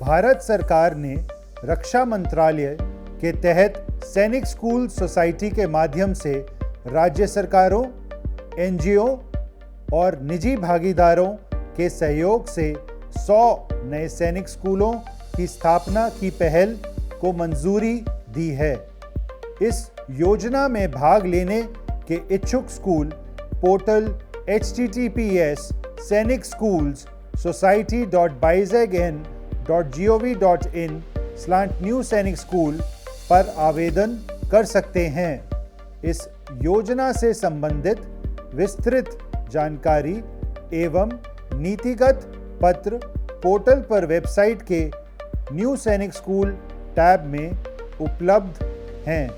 भारत सरकार ने रक्षा मंत्रालय के तहत सैनिक स्कूल सोसाइटी के माध्यम से राज्य सरकारों, एनजीओ और निजी भागीदारों के सहयोग से 100 नए सैनिक स्कूलों की स्थापना की पहल को मंजूरी दी है। इस योजना में भाग लेने के इच्छुक स्कूल पोर्टल https://sainicschools.bizegn.gov.in/new-sainik-school पर आवेदन कर सकते हैं। इस योजना से संबंधित विस्तृत जानकारी एवं नीतिगत पत्र पोर्टल पर वेबसाइट के न्यू सैनिक स्कूल टैब में उपलब्ध हैं।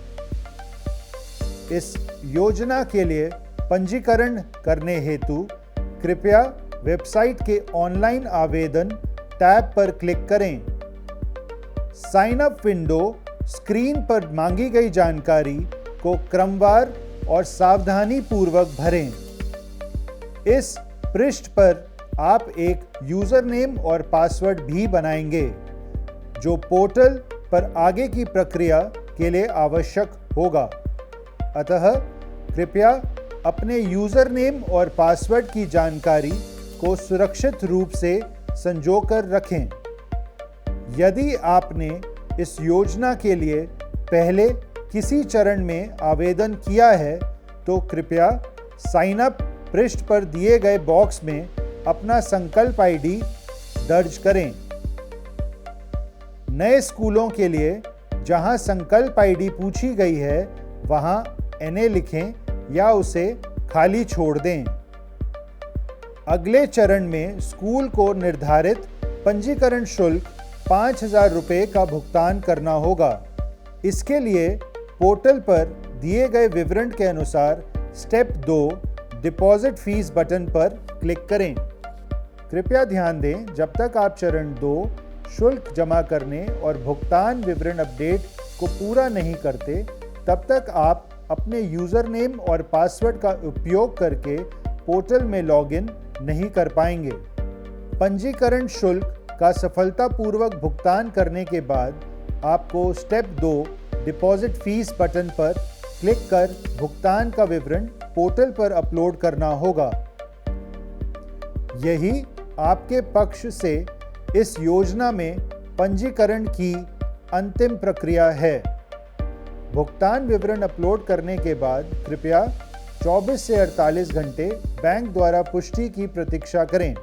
इस योजना के लिए पंजीकरण करने हेतु कृपया वेबसाइट के ऑनलाइन आवेदन टैब पर क्लिक करें। साइन अप विंडो स्क्रीन पर मांगी गई जानकारी को क्रमवार और सावधानी पूर्वक भरें। इस पृष्ठ पर आप एक यूजर नेम और पासवर्ड भी बनाएंगे, जो पोर्टल पर आगे की प्रक्रिया के लिए आवश्यक होगा। अतः कृपया अपने यूजर नेम और पासवर्ड की जानकारी को सुरक्षित रूप से संजोकर रखें। यदि आपने इस योजना के लिए पहले किसी चरण में आवेदन किया है तो कृपया साइन अप पृष्ठ पर दिए गए बॉक्स में अपना संकल्प आईडी दर्ज करें। नए स्कूलों के लिए जहां संकल्प आईडी पूछी गई है वहां NA लिखें या उसे खाली छोड़ दें। अगले चरण में स्कूल को निर्धारित पंजीकरण शुल्क 5,000 रुपये का भुगतान करना होगा। इसके लिए पोर्टल पर दिए गए विवरण के अनुसार स्टेप 2 डिपॉजिट फीस बटन पर क्लिक करें। कृपया ध्यान दें, जब तक आप चरण 2 शुल्क जमा करने और भुगतान विवरण अपडेट को पूरा नहीं करते, तब तक आप अपने यूजर नेम और पासवर्ड का उपयोग करके पोर्टल में लॉगिन नहीं कर पाएंगे। पंजीकरण शुल्क का सफलतापूर्वक भुगतान करने के बाद आपको स्टेप 2 डिपॉजिट फीस बटन पर क्लिक कर भुगतान का विवरण पोर्टल पर अपलोड करना होगा। यही आपके पक्ष से इस योजना में पंजीकरण की अंतिम प्रक्रिया है। भुगतान विवरण अपलोड करने के बाद कृपया 24 से 48 घंटे बैंक द्वारा पुष्टि की प्रतीक्षा करें।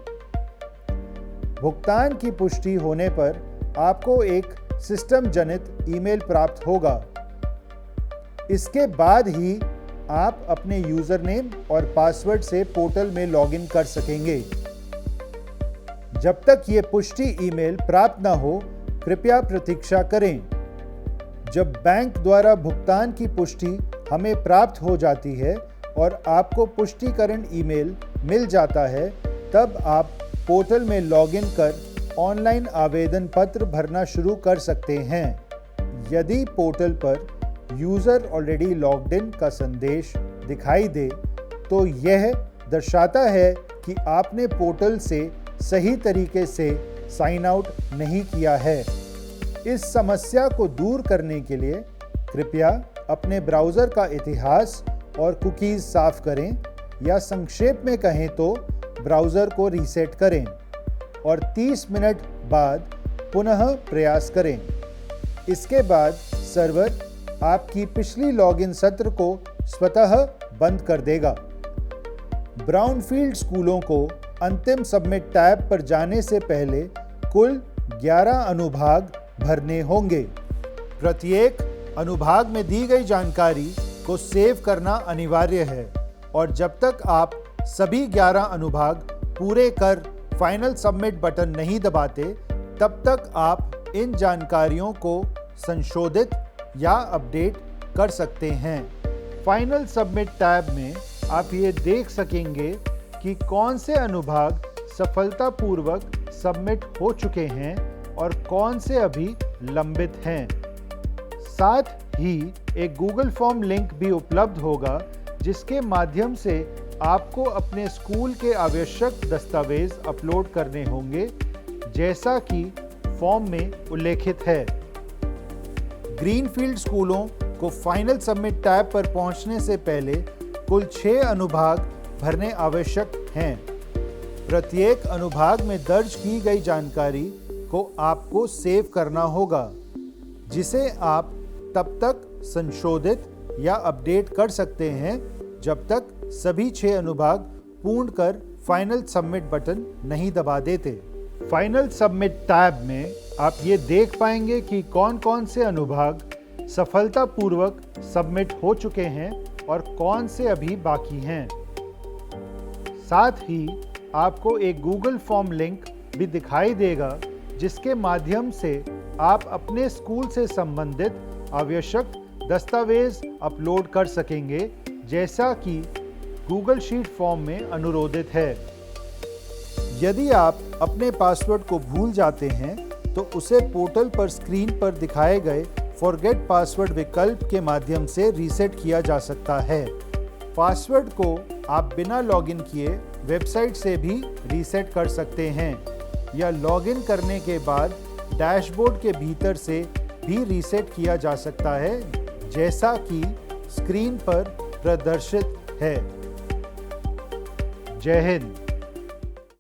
भुगतान की पुष्टि होने पर आपको एक सिस्टम जनित ईमेल प्राप्त होगा। इसके बाद ही आप अपने यूजर नेम और पासवर्ड से पोर्टल में लॉगिन कर सकेंगे। जब तक ये पुष्टि ईमेल प्राप्त न हो, कृपया प्रतीक्षा करें। जब बैंक द्वारा भुगतान की पुष्टि हमें प्राप्त हो जाती है और आपको पुष्टिकरण ईमेल मिल जाता है, तब आप पोर्टल में लॉगिन कर ऑनलाइन आवेदन पत्र भरना शुरू कर सकते हैं। यदि पोर्टल पर यूजर ऑलरेडी लॉग्ड इन का संदेश दिखाई दे, तो यह दर्शाता है कि आपने पोर्टल से सही तरीके से साइन आउट नहीं किया है। इस समस्या को दूर करने के लिए कृपया अपने ब्राउज़र का इतिहास और कुकीज़ साफ करें, या संक्षेप में कहें तो ब्राउज़र को रीसेट करें और 30 मिनट बाद पुनः प्रयास करें। इसके बाद सर्वर आपकी पिछली लॉगिन सत्र को स्वतः बंद कर देगा। ब्राउनफील्ड स्कूलों को अंतिम सबमिट टैब पर जाने से पहले कुल 11 अनुभाग भरने होंगे। प्रत्येक अनुभाग में दी गई जानकारी को सेव करना अनिवार्य है और जब तक आप सभी 11 अनुभाग पूरे कर फाइनल सबमिट बटन नहीं दबाते, तब तक आप इन जानकारियों को संशोधित या अपडेट कर सकते हैं। फाइनल सबमिट टैब में आप ये देख सकेंगे कि कौन से अनुभाग सफलतापूर्वक सबमिट हो चुके हैं और कौन से अभी लंबित हैं। साथ ही एक गूगल फॉर्म लिंक भी उपलब्ध होगा, जिसके माध्यम से आपको अपने स्कूल के आवश्यक दस्तावेज अपलोड करने होंगे, जैसा कि फॉर्म में उल्लेखित है। ग्रीनफील्ड स्कूलों को फाइनल सबमिट टैब पर पहुंचने से पहले कुल 6 अनुभाग भरने आवश्यक हैं। प्रत्येक अनुभाग में दर्ज की गई जानकारी को आपको सेव करना होगा, जिसे आप तब तक संशोधित या अपडेट कर सकते हैं जब तक सभी 6 अनुभाग पूर्ण कर फाइनल सबमिट बटन नहीं दबा देते। फाइनल सबमिट टैब में आप ये देख पाएंगे कि कौन कौन से अनुभाग सफलतापूर्वक सबमिट हो चुके हैं और कौन से अभी बाकी हैं। साथ ही आपको एक गूगल फॉर्म लिंक भी दिखाई देगा, जिसके माध्यम से आप अपने स्कूल से संबंधित आवश्यक दस्तावेज अपलोड कर सकेंगे, जैसा कि गूगल शीट फॉर्म में अनुरोधित है। यदि आप अपने पासवर्ड को भूल जाते हैं तो उसे पोर्टल पर स्क्रीन पर दिखाए गए फॉरगेट पासवर्ड विकल्प के माध्यम से रीसेट किया जा सकता है। पासवर्ड को आप बिना लॉगिन किए वेबसाइट से भी रीसेट कर सकते हैं या लॉगिन करने के बाद डैशबोर्ड के भीतर से भी रीसेट किया जा सकता है, जैसा कि स्क्रीन पर प्रदर्शित है। जय हिंद।